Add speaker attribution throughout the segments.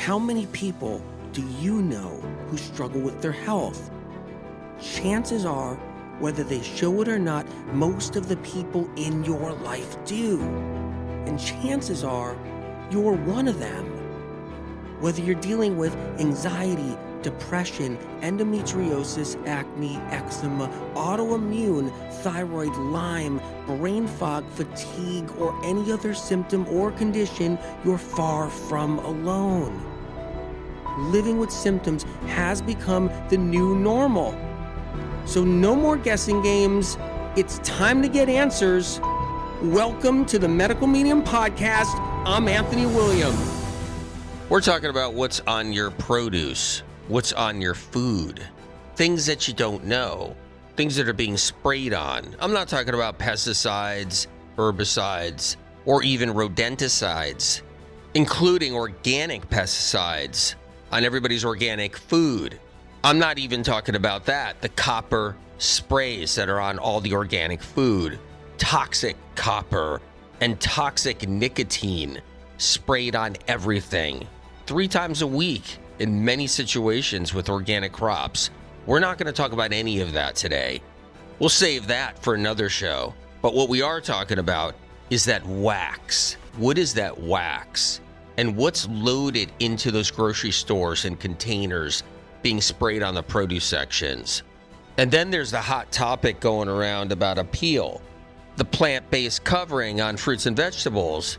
Speaker 1: How many people do you know who struggle with their health? Chances are, whether they show it or not, most of the people in your life do. And chances are, you're one of them. Whether you're dealing with anxiety, depression, endometriosis, acne, eczema, autoimmune, thyroid, Lyme, brain fog, fatigue, or any other symptom or condition, you're far from alone. Living with symptoms has become the new normal. So no more guessing games. It's time to get answers. Welcome to the Medical Medium Podcast. I'm Anthony William.
Speaker 2: We're talking about what's on your produce, what's on your food, things that you don't know, things that are being sprayed on. I'm not talking about pesticides, herbicides, or even rodenticides, including organic pesticides on everybody's organic food. I'm not even talking about that. The copper sprays that are on all the organic food, toxic copper and toxic nicotine sprayed on everything 3 times a week in many situations with organic crops. We're not going to talk about any of that today. We'll save that for another show. But what we are talking about is that wax. What is that wax? And what's loaded into those grocery stores and containers being sprayed on the produce sections? And then there's the hot topic going around about Apeel, the plant-based covering on fruits and vegetables.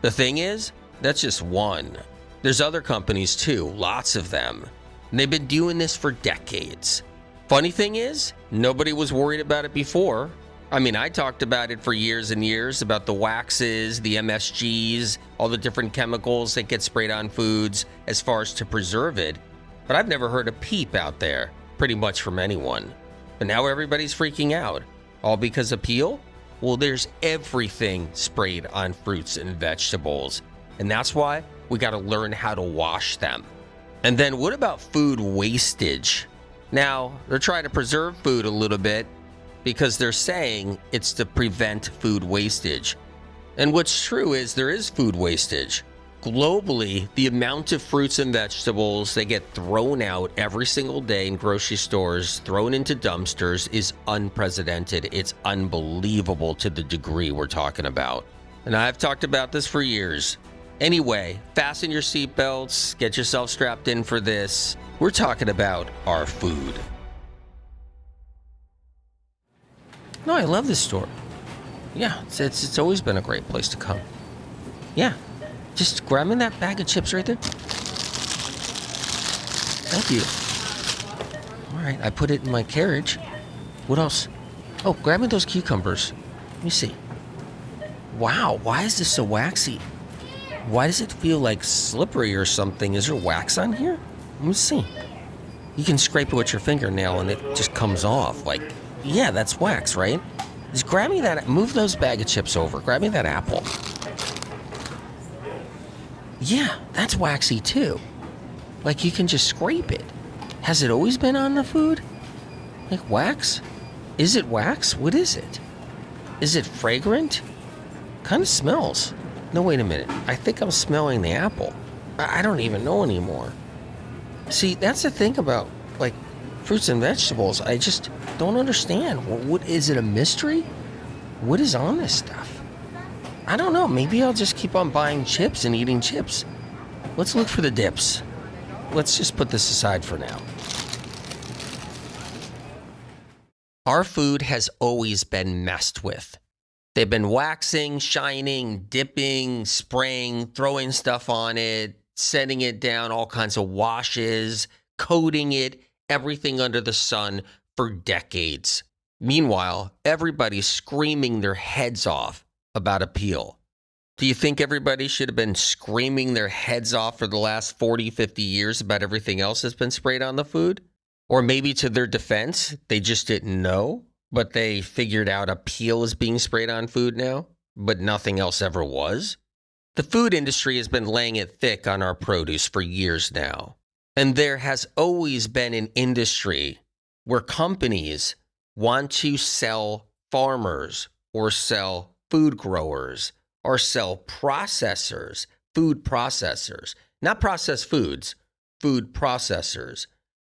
Speaker 2: The thing is, that's just one. There's other companies too, lots of them. And they've been doing this for decades. Funny thing is, nobody was worried about it before. I mean, I talked about it for years and years, about the waxes, the MSGs, all the different chemicals that get sprayed on foods as far as to preserve it. But I've never heard a peep out there, pretty much from anyone. But now everybody's freaking out. All because of Apeel? Well, there's everything sprayed on fruits and vegetables. And that's why we got to learn how to wash them. And then what about food wastage? Now, they're trying to preserve food a little bit because they're saying it's to prevent food wastage. And what's true is there is food wastage. Globally, the amount of fruits and vegetables that get thrown out every single day in grocery stores, thrown into dumpsters, is unprecedented. It's unbelievable to the degree we're talking about. And I've talked about this for years. Anyway, fasten your seatbelts, get yourself strapped in for this. We're talking about our food. No, I love this store. Yeah, it's always been a great place to come. Yeah. Just grab me that bag of chips right there. Thank you. All right, I put it in my carriage. What else? Oh, grab me those cucumbers. Let me see. Wow, why is this so waxy? Why does it feel like slippery or something? Is there wax on here? Let me see. You can scrape it with your fingernail and it just comes off. Like, yeah, that's wax, right? Just grab me that. Move those bag of chips over. Grab me that apple. Yeah, that's waxy too. Like you can just scrape it. Has it always been on the food? Like wax? Is it wax? What is it? Is it fragrant? Kind of smells. No, wait a minute. I think I'm smelling the apple. I don't even know anymore. See, that's the thing about like fruits and vegetables. I just don't understand. What is it, a mystery? What is on this stuff? I don't know. Maybe I'll just keep on buying chips and eating chips. Let's look for the dips. Let's just put this aside for now. Our food has always been messed with. They've been waxing, shining, dipping, spraying, throwing stuff on it, setting it down, all kinds of washes, coating it, everything under the sun for decades. Meanwhile, everybody's screaming their heads off about Apeel. Do you think everybody should have been screaming their heads off for the last 40, 50 years about everything else that's been sprayed on the food? Or maybe to their defense, they just didn't know, but they figured out Apeel is being sprayed on food now, but nothing else ever was? The food industry has been laying it thick on our produce for years now. And there has always been an industry where companies want to sell farmers or sell food growers or sell processors, food processors, not processed foods, food processors,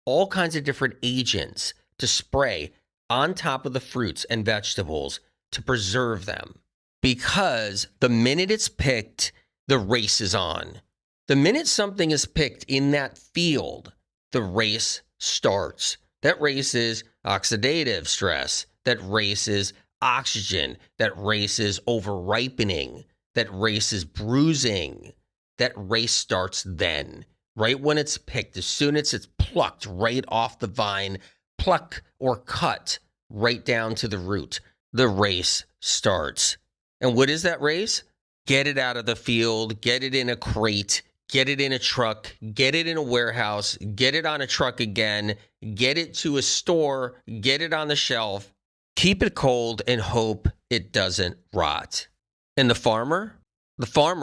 Speaker 2: all kinds of different agents to spray on top of the fruits and vegetables to preserve them. Because the minute it's picked, the race is on. The minute something is picked in that field, the race starts. That race is oxidative stress. That race is oxygen. That race is over-ripening. That race is bruising. That race starts then, right when it's picked. As soon as it's plucked right off the vine, pluck or cut right down to the root, the race starts. And what is that race? Get it out of the field, get it in a crate, get it in a truck, get it in a warehouse, get it on a truck again, get it to a store, get it on the shelf, keep it cold and hope it doesn't rot. And the farmer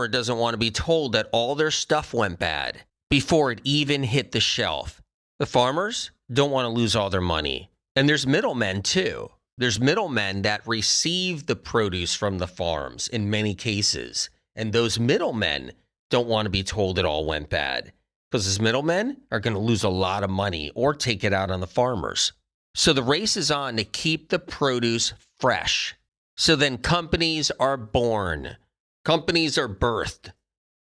Speaker 2: doesn't want to be told that all their stuff went bad before it even hit the shelf. The farmers don't want to lose all their money. And there's middlemen too. There's middlemen that receive the produce from the farms in many cases. And those middlemen don't want to be told it all went bad because those middlemen are going to lose a lot of money or take it out on the farmers. So the race is on to keep the produce fresh. So then companies are born. Companies are birthed.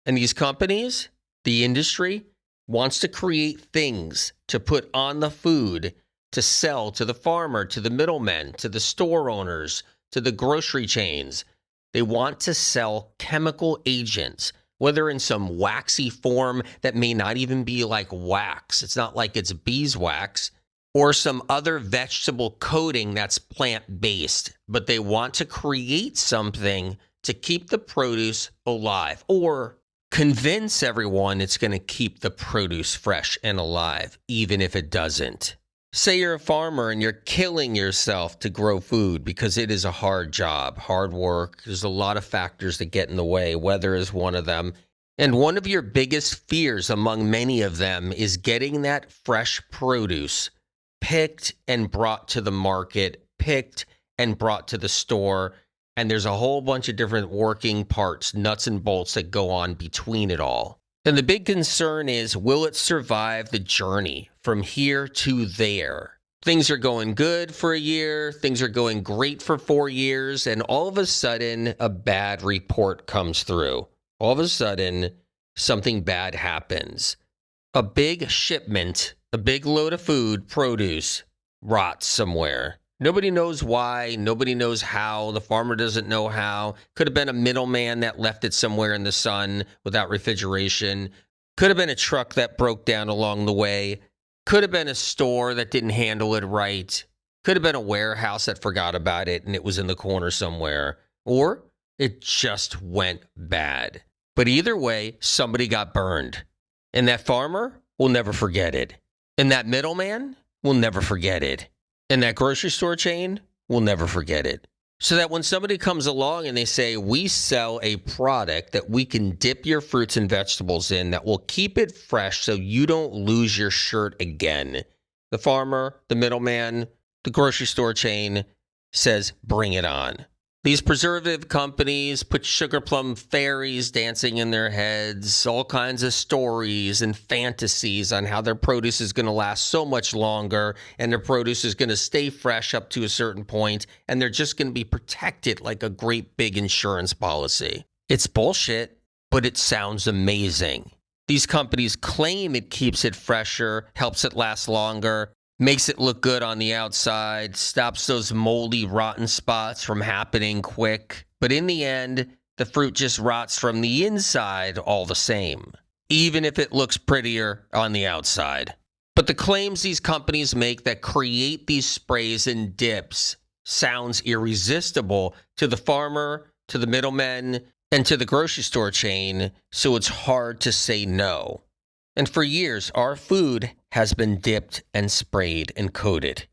Speaker 2: And these companies, the industry, wants to create things to put on the food to sell to the farmer, to the middlemen, to the store owners, to the grocery chains. They want to sell chemical agents, whether in some waxy form that may not even be like wax. It's not like it's beeswax, or some other vegetable coating that's plant-based. But they want to create something to keep the produce alive, or convince everyone it's going to keep the produce fresh and alive, even if it doesn't. Say you're a farmer and you're killing yourself to grow food because it is a hard job, hard work. There's a lot of factors that get in the way. Weather is one of them. And one of your biggest fears among many of them is getting that fresh produce picked and brought to the market, picked and brought to the store. And there's a whole bunch of different working parts, nuts and bolts that go on between it all. And the big concern is, will it survive the journey from here to there? Things are going good for a year, things are going great for 4 years, and all of a sudden, a bad report comes through. All of a sudden, something bad happens. A big shipment, a big load of food, produce, rots somewhere. Nobody knows why. Nobody knows how. The farmer doesn't know how. Could have been a middleman that left it somewhere in the sun without refrigeration. Could have been a truck that broke down along the way. Could have been a store that didn't handle it right. Could have been a warehouse that forgot about it and it was in the corner somewhere. Or it just went bad. But either way, somebody got burned. And that farmer will never forget it. And that middleman will never forget it. And that grocery store chain will never forget it. So that when somebody comes along and they say, we sell a product that we can dip your fruits and vegetables in that will keep it fresh so you don't lose your shirt again. The farmer, the middleman, the grocery store chain says, bring it on. These preservative companies put sugar plum fairies dancing in their heads, all kinds of stories and fantasies on how their produce is going to last so much longer and their produce is going to stay fresh up to a certain point and they're just going to be protected like a great big insurance policy. It's bullshit, but it sounds amazing. These companies claim it keeps it fresher, helps it last longer, makes it look good on the outside, stops those moldy, rotten spots from happening quick. But in the end, the fruit just rots from the inside all the same, even if it looks prettier on the outside. But the claims these companies make that create these sprays and dips sounds irresistible to the farmer, to the middlemen, and to the grocery store chain, so it's hard to say no. And for years, our food has been dipped and sprayed and coated.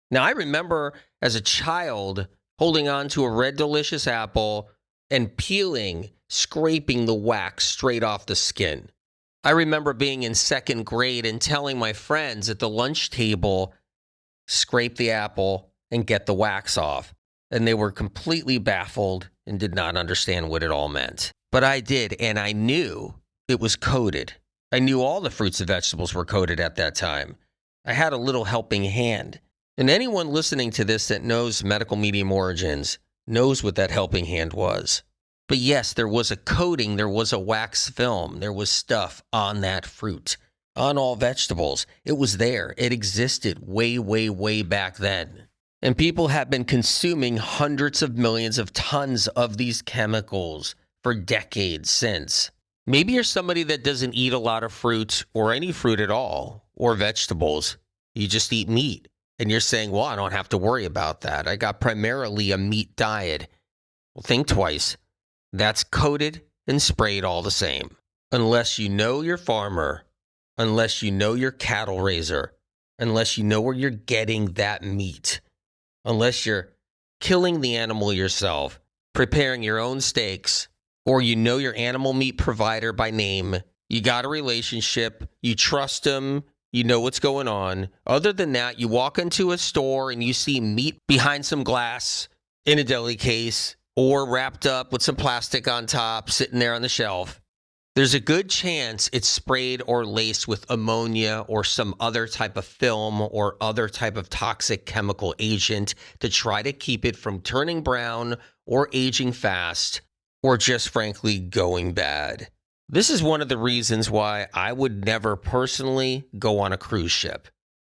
Speaker 2: Now, I remember as a child holding on to a red delicious apple and peeling, scraping the wax straight off the skin. I remember being in second grade and telling my friends at the lunch table, scrape the apple and get the wax off. And they were completely baffled and did not understand what it all meant. But I did, and I knew it was coated. I knew all the fruits and vegetables were coated at that time. I had a little helping hand. And anyone listening to this that knows medical medium origins knows what that helping hand was. But yes, there was a coating, there was a wax film, there was stuff on that fruit, on all vegetables. It was there. It existed way, way, way back then. And people have been consuming hundreds of millions of tons of these chemicals for decades since. Maybe you're somebody that doesn't eat a lot of fruit or any fruit at all, or vegetables. You just eat meat. And you're saying, well, I don't have to worry about that. I got primarily a meat diet. Well, think twice. That's coated and sprayed all the same. Unless you know your farmer, unless you know your cattle raiser, unless you know where you're getting that meat, unless you're killing the animal yourself, preparing your own steaks, or you know your animal meat provider by name, you got a relationship, you trust them, you know what's going on. Other than that, you walk into a store and you see meat behind some glass in a deli case or wrapped up with some plastic on top sitting there on the shelf. There's a good chance it's sprayed or laced with ammonia or some other type of film or other type of toxic chemical agent to try to keep it from turning brown or aging fast or just frankly going bad. This is one of the reasons why I would never personally go on a cruise ship.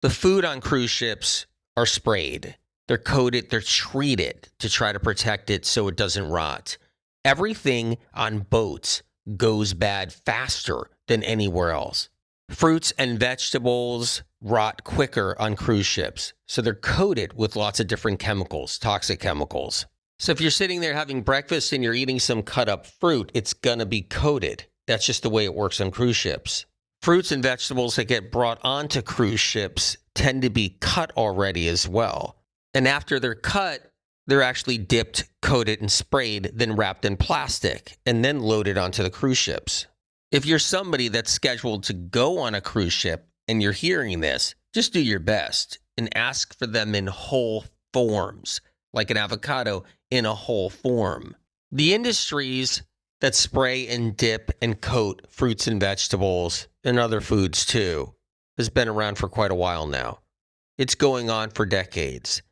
Speaker 2: The food on cruise ships are sprayed. They're coated, they're treated to try to protect it so it doesn't rot. Everything on boats goes bad faster than anywhere else. Fruits and vegetables rot quicker on cruise ships, so they're coated with lots of different chemicals, toxic chemicals. So if you're sitting there having breakfast and you're eating some cut up fruit, it's gonna be coated. That's just the way it works on cruise ships. Fruits and vegetables that get brought onto cruise ships tend to be cut already as well. And after they're cut, they're actually dipped, coated, and sprayed, then wrapped in plastic, and then loaded onto the cruise ships. If you're somebody that's scheduled to go on a cruise ship and you're hearing this, just do your best and ask for them in whole forms, like an avocado in a whole form. The industries that spray and dip and coat fruits and vegetables and other foods too has been around for quite a while now. It's going on for decades.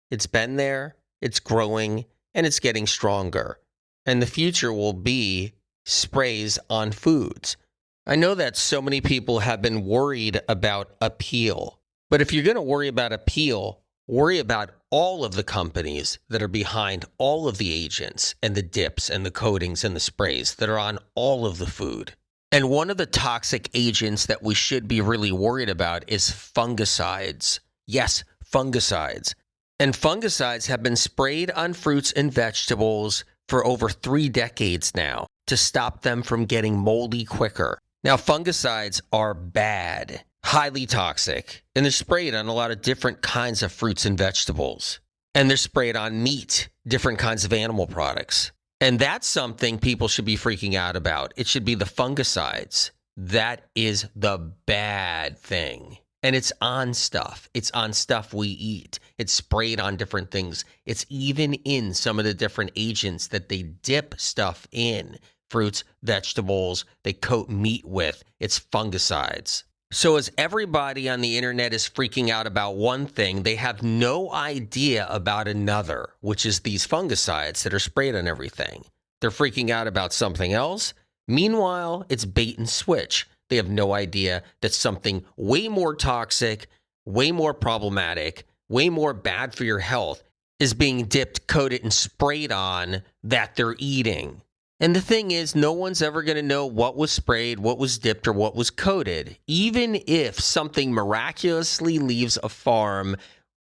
Speaker 2: It's been there, it's growing, and it's getting stronger. And the future will be sprays on foods. I know that so many people have been worried about Apeel, but if you're going to worry about Apeel, worry about all of the companies that are behind all of the agents and the dips and the coatings and the sprays that are on all of the food. And one of the toxic agents that we should be really worried about is fungicides. Yes, fungicides. And fungicides have been sprayed on fruits and vegetables for over 3 decades now to stop them from getting moldy quicker. Now, fungicides are bad, highly toxic, and they're sprayed on a lot of different kinds of fruits and vegetables. And they're sprayed on meat, different kinds of animal products. And that's something people should be freaking out about. It should be the fungicides. That is the bad thing. And it's on stuff. It's on stuff we eat. It's sprayed on different things. It's even in some of the different agents that they dip stuff in. Fruits, vegetables, they coat meat with. It's fungicides. So as everybody on the internet is freaking out about one thing, they have no idea about another, which is these fungicides that are sprayed on everything. They're freaking out about something else. Meanwhile, it's bait and switch. They have no idea that something way more toxic, way more problematic, way more bad for your health is being dipped, coated, and sprayed on that they're eating. And the thing is, no one's ever going to know what was sprayed, what was dipped, or what was coated. Even if something miraculously leaves a farm,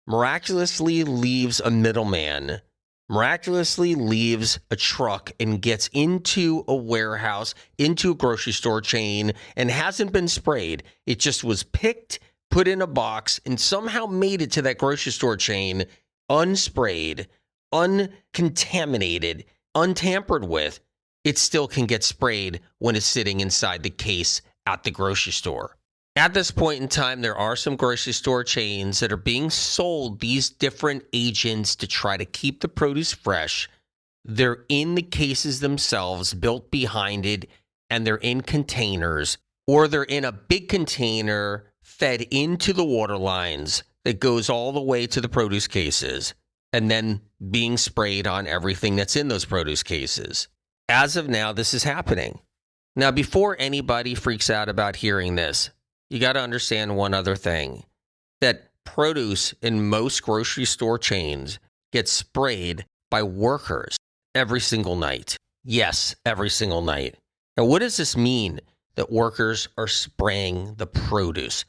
Speaker 2: miraculously leaves a middleman, miraculously leaves a truck and gets into a warehouse, into a grocery store chain, and hasn't been sprayed. It just was picked, put in a box, and somehow made it to that grocery store chain unsprayed, uncontaminated, untampered with. It still can get sprayed when it's sitting inside the case at the grocery store. At this point in time, there are some grocery store chains that are being sold these different agents to try to keep the produce fresh. They're in the cases themselves, built behind it, and they're in containers. or they're in a big container fed into the water lines that goes all the way to the produce cases and then being sprayed on everything that's in those produce cases. As of now, this is happening. Now, before anybody freaks out about hearing this, you got to understand one other thing, that produce in most grocery store chains gets sprayed by workers every single night. Yes, every single night. Now, what does this mean that workers are spraying the produce?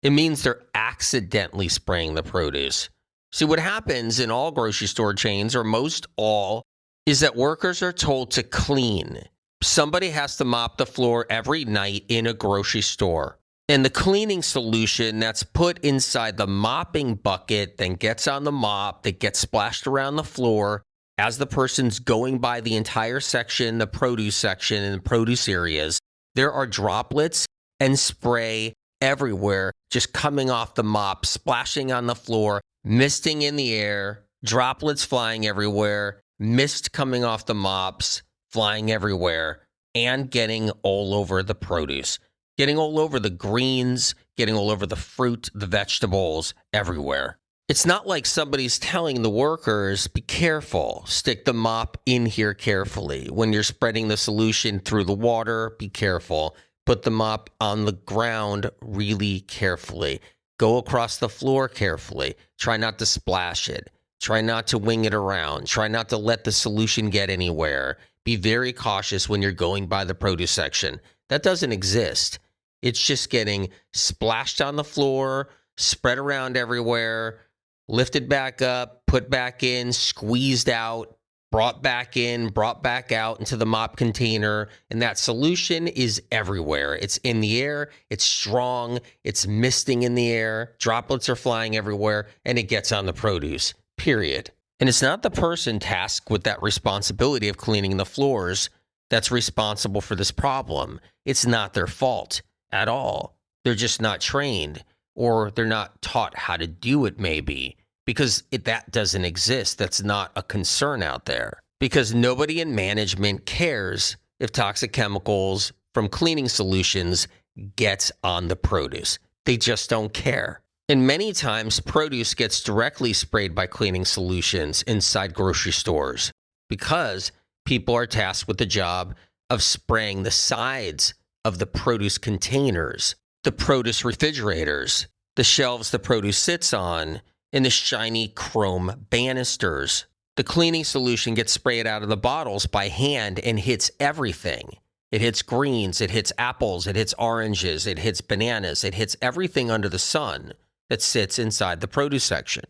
Speaker 2: It means they're accidentally spraying the produce. See, what happens in all grocery store chains, or most all, is that workers are told to clean. Somebody has to mop the floor every night in a grocery store. And the cleaning solution that's put inside the mopping bucket then gets on the mop, that gets splashed around the floor as the person's going by the entire section, the produce section and the produce areas. There are droplets and spray everywhere, just coming off the mop, splashing on the floor, misting in the air, droplets flying everywhere, mist coming off the mops, flying everywhere, and getting all over the produce, getting all over the greens, getting all over the fruit, the vegetables, everywhere. It's not like somebody's telling the workers, be careful, stick the mop in here carefully. When you're spreading the solution through the water, be careful. Put the mop on the ground really carefully. Go across the floor carefully. Try not to splash it. Try not to wing it around. Try not to let the solution get anywhere. Be very cautious when you're going by the produce section. That doesn't exist. It's just getting splashed on the floor, spread around everywhere, lifted back up, put back in, squeezed out, brought back in, brought back out into the mop container. And that solution is everywhere. It's in the air. It's strong. It's misting in the air. Droplets are flying everywhere, and it gets on the produce, period. And it's not the person tasked with that responsibility of cleaning the floors that's responsible for this problem. It's not their fault at all. They're just not trained, or they're not taught how to do it, maybe, because that doesn't exist. That's not a concern out there, because nobody in management cares if toxic chemicals from cleaning solutions gets on the produce. They just don't care. And many times, produce gets directly sprayed by cleaning solutions inside grocery stores because people are tasked with the job of spraying the sides of the produce containers, the produce refrigerators, the shelves the produce sits on, and the shiny chrome banisters. The cleaning solution gets sprayed out of the bottles by hand and hits everything. It hits greens, it hits apples, it hits oranges, it hits bananas, it hits everything under the sun that sits inside the produce section.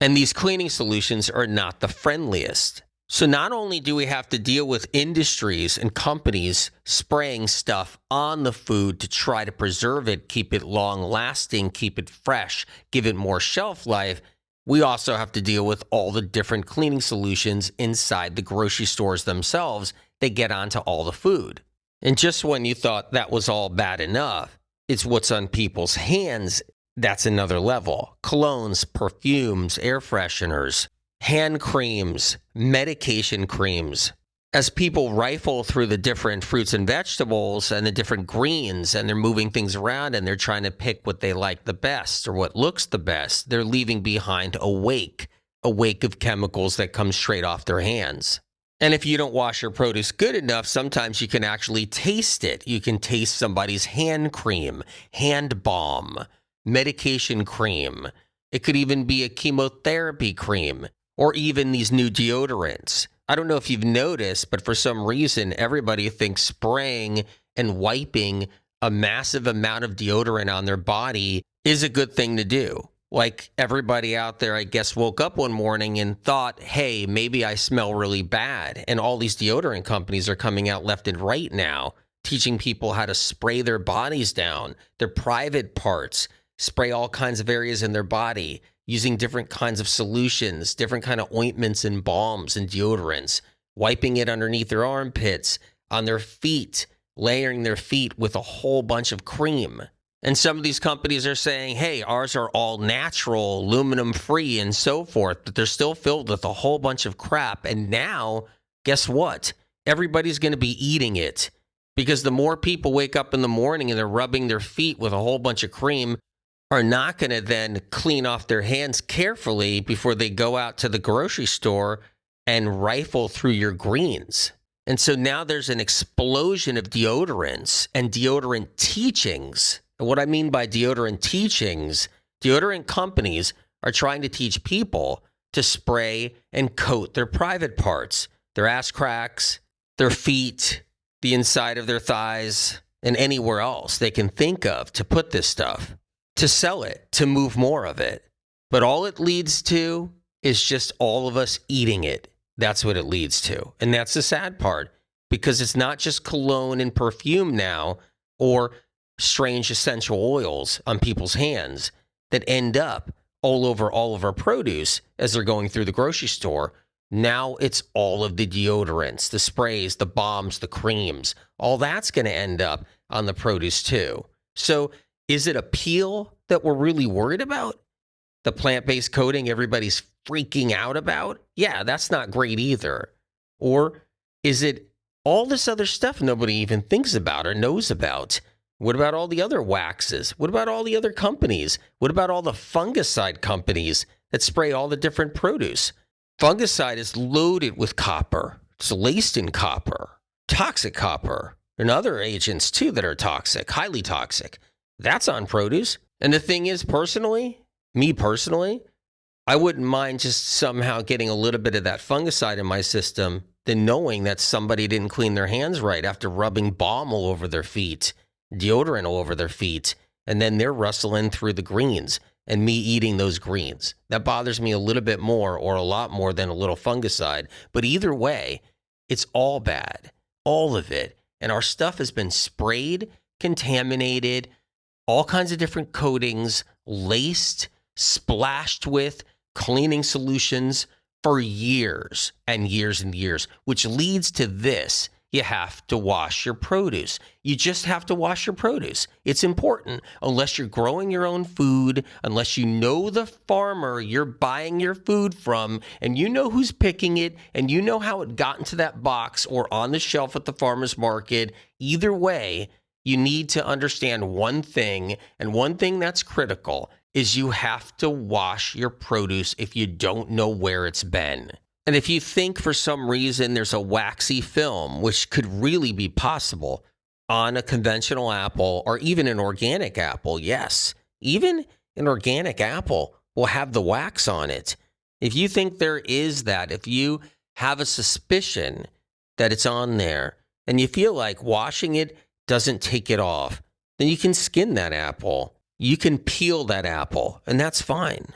Speaker 2: And these cleaning solutions are not the friendliest. So not only do we have to deal with industries and companies spraying stuff on the food to try to preserve it, keep it long lasting, keep it fresh, give it more shelf life, we also have to deal with all the different cleaning solutions inside the grocery stores themselves that get onto all the food. And just when you thought that was all bad enough, it's what's on people's hands. That's another level. Colognes, perfumes, air fresheners, hand creams, medication creams. As people rifle through the different fruits and vegetables and the different greens, and they're moving things around and they're trying to pick what they like the best or what looks the best, they're leaving behind a wake of chemicals that come straight off their hands. And if you don't wash your produce good enough, sometimes you can actually taste it. You can taste somebody's hand cream, hand balm, medication cream. It could even be a chemotherapy cream, or even these new deodorants. I don't know if you've noticed, but for some reason, everybody thinks spraying and wiping a massive amount of deodorant on their body is a good thing to do. Like everybody out there, I guess, woke up one morning and thought, hey, maybe I smell really bad. And all these deodorant companies are coming out left and right now, teaching people how to spray their bodies down, their private parts, spray all kinds of areas in their body, using different kinds of solutions, different kind of ointments and balms and deodorants, wiping it underneath their armpits, on their feet, layering their feet with a whole bunch of cream. And some of these companies are saying, hey, ours are all natural, aluminum-free, and so forth, but they're still filled with a whole bunch of crap. And now, guess what? Everybody's going to be eating it. Because the more people wake up in the morning and they're rubbing their feet with a whole bunch of cream, are not going to then clean off their hands carefully before they go out to the grocery store and rifle through your greens. And so now there's an explosion of deodorants and deodorant teachings. And what I mean by deodorant teachings, deodorant companies are trying to teach people to spray and coat their private parts, their ass cracks, their feet, the inside of their thighs, and anywhere else they can think of to put this stuff, to sell it, to move more of it. But all it leads to is just all of us eating it. That's what it leads to. And that's the sad part, because it's not just cologne and perfume now or strange essential oils on people's hands that end up all over all of our produce as they're going through the grocery store. Now it's all of the deodorants, the sprays, the balms, the creams. All that's going to end up on the produce too. So is it Apeel that we're really worried about? The plant-based coating everybody's freaking out about? Yeah, that's not great either. Or is it all this other stuff nobody even thinks about or knows about? What about all the other waxes? What about all the other companies? What about all the fungicide companies that spray all the different produce? Fungicide is loaded with copper. It's laced in copper, toxic copper, and other agents too that are toxic, highly toxic. That's on produce. And the thing is, me personally, I wouldn't mind just somehow getting a little bit of that fungicide in my system than knowing that somebody didn't clean their hands right after rubbing balm all over their feet, deodorant all over their feet, and then they're rustling through the greens and me eating those greens. That bothers me a little bit more or a lot more than a little fungicide. But either way, it's all bad, all of it. And our stuff has been sprayed, contaminated, all kinds of different coatings, laced, splashed with cleaning solutions for years and years and years, which leads to this. You have to wash your produce. You just have to wash your produce. It's important. Unless you're growing your own food, unless you know the farmer you're buying your food from, and you know who's picking it, and you know how it got into that box or on the shelf at the farmer's market, either way, you need to understand one thing, and one thing that's critical is you have to wash your produce if you don't know where it's been. And if you think for some reason there's a waxy film, which could really be possible on a conventional apple or even an organic apple, yes, even an organic apple will have the wax on it. If you think there is that, if you have a suspicion that it's on there and you feel like washing it doesn't take it off, then you can skin that apple. You can peel that apple, and that's fine.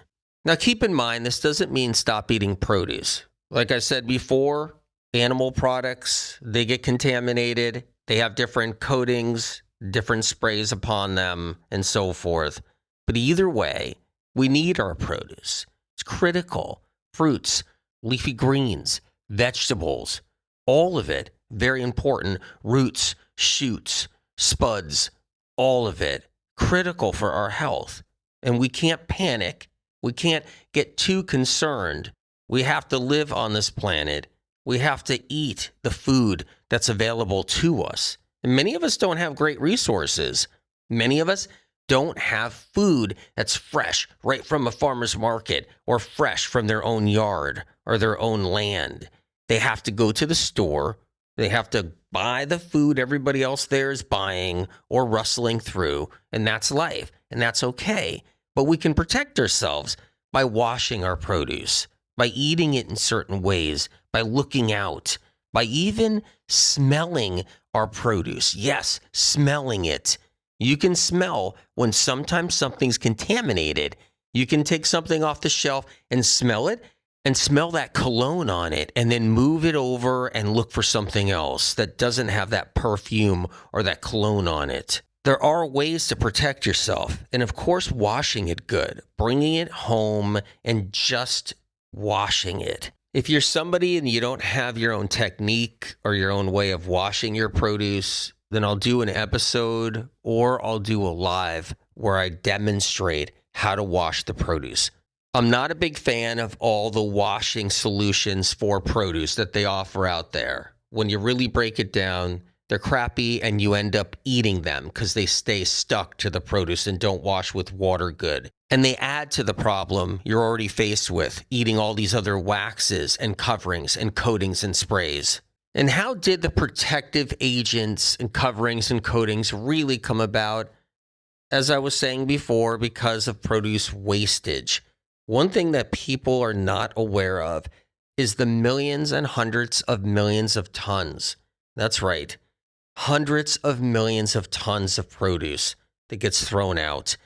Speaker 2: Now, keep in mind, this doesn't mean stop eating produce. Like I said before, animal products, they get contaminated. They have different coatings, different sprays upon them, and so forth. But either way, we need our produce. It's critical. Fruits, leafy greens, vegetables, all of it, very important. Roots, shoots, spuds, all of it, critical for our health. And we can't panic. We can't get too concerned. We have to live on this planet. We have to eat the food that's available to us. And many of us don't have great resources. Many of us don't have food that's fresh right from a farmer's market or fresh from their own yard or their own land. They have to go to the store. They have to buy the food everybody else there is buying or rustling through. And that's life. And that's okay. But we can protect ourselves by washing our produce, by eating it in certain ways, by looking out, by even smelling our produce. Yes, smelling it. You can smell when sometimes something's contaminated. You can take something off the shelf and smell it and smell that cologne on it and then move it over and look for something else that doesn't have that perfume or that cologne on it. There are ways to protect yourself. And of course, washing it good, bringing it home and just washing it. If you're somebody and you don't have your own technique or your own way of washing your produce, then I'll do an episode or I'll do a live where I demonstrate how to wash the produce. I'm not a big fan of all the washing solutions for produce that they offer out there. When you really break it down, They're crappy and you end up eating them because they stay stuck to the produce and don't wash with water good. And they add to the problem you're already faced with, eating all these other waxes and coverings and coatings and sprays. And how did the protective agents and coverings and coatings really come about? As I was saying before, because of produce wastage. One thing that people are not aware of is the millions and hundreds of millions of tons. That's right. Hundreds of millions of tons of produce that gets thrown out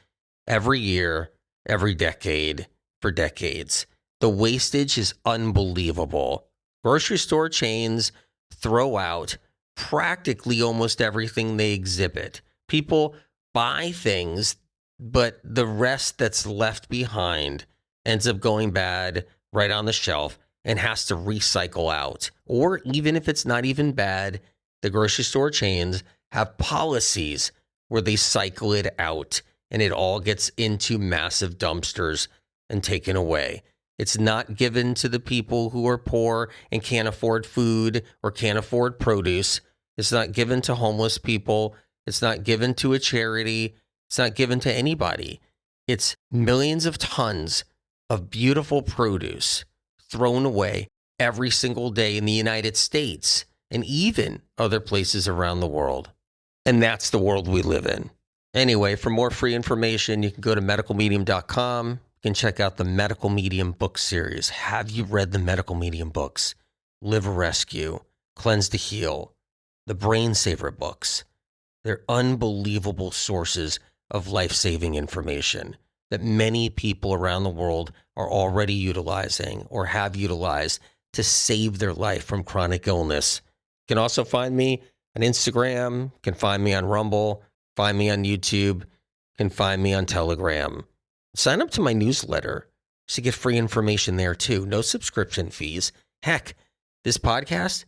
Speaker 2: every year, every decade, for decades. The wastage is unbelievable. Grocery store chains throw out practically almost everything they exhibit. People buy things, but the rest that's left behind ends up going bad right on the shelf and has to recycle out. Or even if it's not even bad, the grocery store chains have policies where they cycle it out and it all gets into massive dumpsters and taken away. It's not given to the people who are poor and can't afford food or can't afford produce. It's not given to homeless people. It's not given to a charity. It's not given to anybody. It's millions of tons of beautiful produce thrown away every single day in the United States and even other places around the world. And that's the world we live in. Anyway, for more free information, you can go to medicalmedium.com. You can check out the Medical Medium book series. Have you read the Medical Medium books? Liver Rescue, Cleanse to Heal, the Brain Saver books. They're unbelievable sources of life-saving information that many people around the world are already utilizing or have utilized to save their life from chronic illness. You can also find me on Instagram, you can find me on Rumble, find me on YouTube, you can find me on Telegram. Sign up to my newsletter to get free information there too. No subscription fees. Heck, this podcast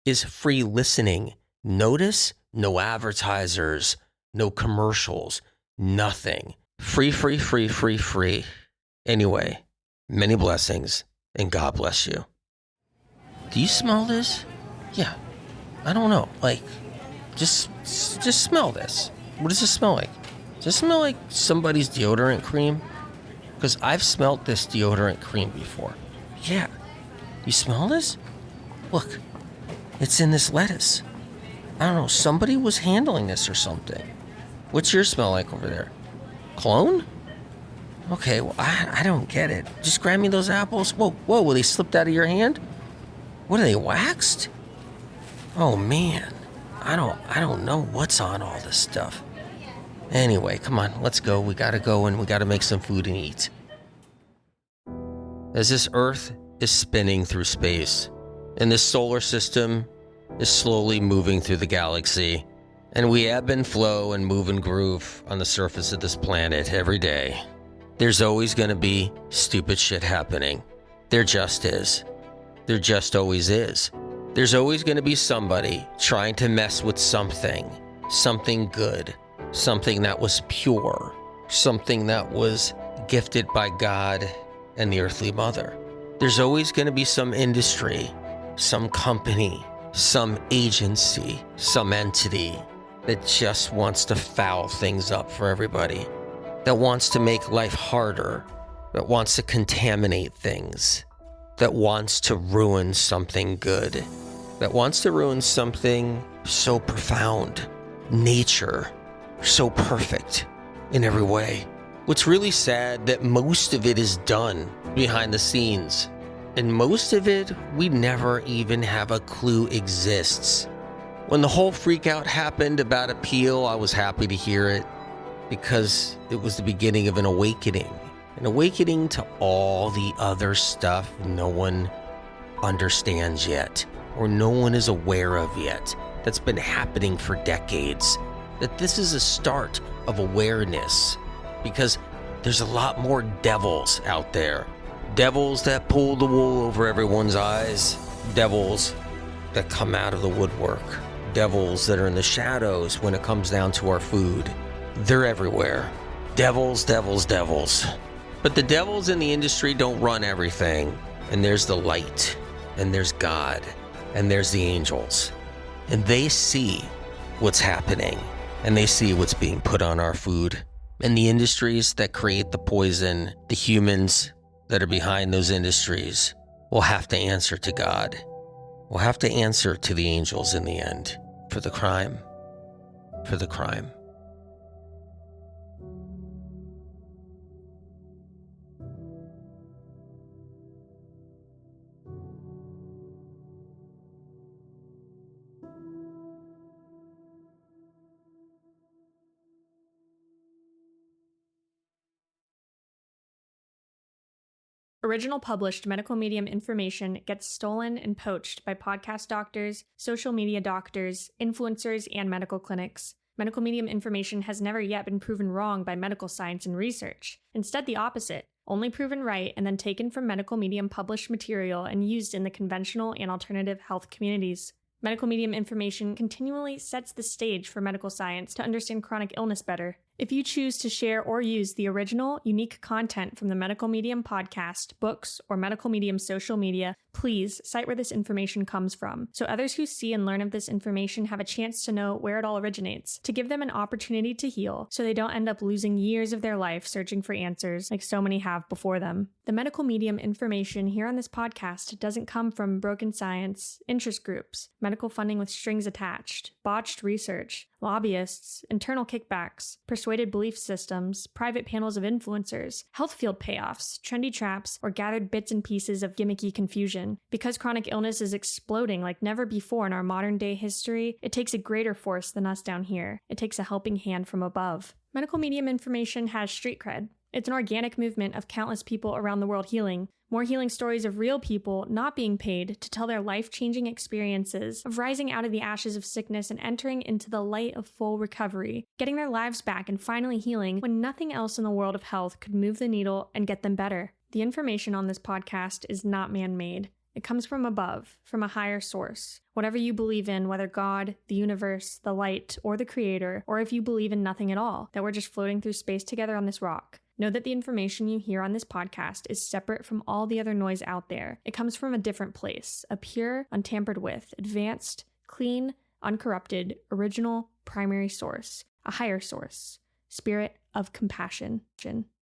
Speaker 2: is free listening. Notice no advertisers, no commercials, nothing. Free, free, free, free, free. Anyway, many blessings and God bless you. Do you smell this? Yeah. I don't know. Like, just smell this. What does it smell like? Does it smell like somebody's deodorant cream? Because I've smelled this deodorant cream before. Yeah. You smell this? Look, it's in this lettuce. I don't know. Somebody was handling this or something. What's your smell like over there? Cologne? Okay, well, I don't get it. Just grab me those apples. Whoa, well, they slipped out of your hand? What are they, waxed? Oh, man. I don't know what's on all this stuff. Anyway, come on, let's go. We gotta go and we gotta make some food and eat. As this Earth is spinning through space, and this solar system is slowly moving through the galaxy, and we ebb and flow and move and groove on the surface of this planet every day, there's always gonna be stupid shit happening. There just is. There just always is. There's always gonna be somebody trying to mess with something good, something that was pure, something that was gifted by God and the earthly mother. There's always going to be some industry, some company, some agency, some entity that just wants to foul things up for everybody, that wants to make life harder, that wants to contaminate things, that wants to ruin something good, that wants to ruin something so profound, nature, so perfect in every way. What's really sad that most of it is done behind the scenes, and most of it we never even have a clue exists. When the whole freak out happened about Apeel, I was happy to hear it because it was the beginning of an awakening to all the other stuff no one understands yet, or no one is aware of yet, that's been happening for decades. That this is a start of awareness, because there's a lot more devils out there. Devils that pull the wool over everyone's eyes. Devils that come out of the woodwork. Devils that are in the shadows when it comes down to our food. They're everywhere. Devils, devils, devils. But the devils in the industry don't run everything. And there's the light. And there's God. And there's the angels. and they see what's happening, and they see what's being put on our food. And the industries that create the poison, the humans that are behind those industries, will have to answer to God. We'll have to answer to the angels in the end for the crime. For the crime.
Speaker 3: Original published medical medium information gets stolen and poached by podcast doctors, social media doctors, influencers, and medical clinics. Medical medium information has never yet been proven wrong by medical science and research. Instead, the opposite, only proven right and then taken from medical medium published material and used in the conventional and alternative health communities. Medical medium information continually sets the stage for medical science to understand chronic illness better. If you choose to share or use the original, unique content from the Medical Medium podcast, books, or Medical Medium social media, please cite where this information comes from, so others who see and learn of this information have a chance to know where it all originates, to give them an opportunity to heal, so they don't end up losing years of their life searching for answers like so many have before them. The Medical Medium information here on this podcast doesn't come from broken science, interest groups, medical funding with strings attached, botched research, lobbyists, internal kickbacks, persuaded belief systems, private panels of influencers, health field payoffs, trendy traps, or gathered bits and pieces of gimmicky confusion. Because chronic illness is exploding like never before in our modern day history, it takes a greater force than us down here. It takes a helping hand from above. Medical medium information has street cred. It's an organic movement of countless people around the world healing. More healing stories of real people not being paid to tell their life-changing experiences of rising out of the ashes of sickness and entering into the light of full recovery, getting their lives back and finally healing when nothing else in the world of health could move the needle and get them better. The information on this podcast is not man-made. It comes from above, from a higher source. Whatever you believe in, whether God, the universe, the light, or the creator, or if you believe in nothing at all, that we're just floating through space together on this rock. Know that the information you hear on this podcast is separate from all the other noise out there. It comes from a different place, a pure, untampered with, advanced, clean, uncorrupted, original, primary source, a higher source, spirit of compassion.